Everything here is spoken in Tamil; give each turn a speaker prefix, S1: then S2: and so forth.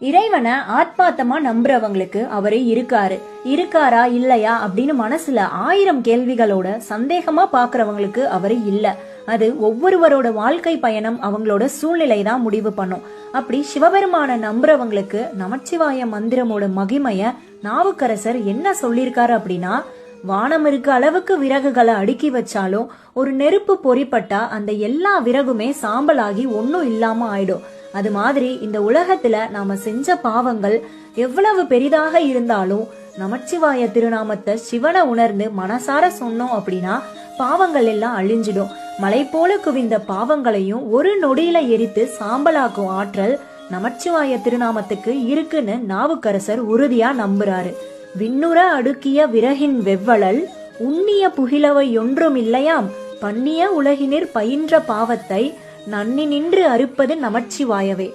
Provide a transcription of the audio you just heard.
S1: இறைவனை ஆத்மாத்தமா நம்புறவங்களுக்கு அவரு இருக்காரா இல்லையா அப்படின்னு மனசுல 1000 கேள்விகளோட சந்தேகமா பாக்குறவங்களுக்கு அவரு இல்ல. அது ஒவ்வொருவரோட வாழ்க்கை பயணம், அவங்களோட சூழ்நிலை தான் முடிவு பண்ணும். அப்படி சிவபெருமான நம்புறவங்களுக்கு நமச்சிவாய மந்திரமோட மகிமைய நாவுக்கரசர் என்ன சொல்லியிருக்காரு அப்படின்னா, வானம் இருக்க அளவுக்கு விறகுகளை அடுக்கி வச்சாலும் ஒரு நெருப்பு பொறிப்பட்டா அந்த எல்லா விறகுமே சாம்பலாகி ஒன்னும் இல்லாம ஆயிடும். அது மாதிரி இந்த உலகத்துல நாம செஞ்ச பாவங்கள் எவ்வளவு பெரிதாக இருந்தாலும் நமச்சிவாய திருநாமத்தை சிவனை உணர்ந்து மனசார சொன்னோம் அப்படின்னா பாவங்கள் எல்லாம் அழிஞ்சிடும். மலை போல குவிந்த பாவங்களையும் ஒரு நொடியில எரித்து சாம்பலாக்கும் ஆற்றல் நமச்சிவாய திருநாமத்துக்கு இருக்குன்னு நாவுக்கரசர் உறுதியா நம்புறாரு. விண்ணுற அடுக்கிய விறகின் வெவ்வளல் உண்ணிய புகிலவை ஒன்றும் இல்லையாம், பண்ணிய உலகினிற் பயின்ற பாவத்தை நன்னி நின்று அறுப்பது நமச்சிவாயவே.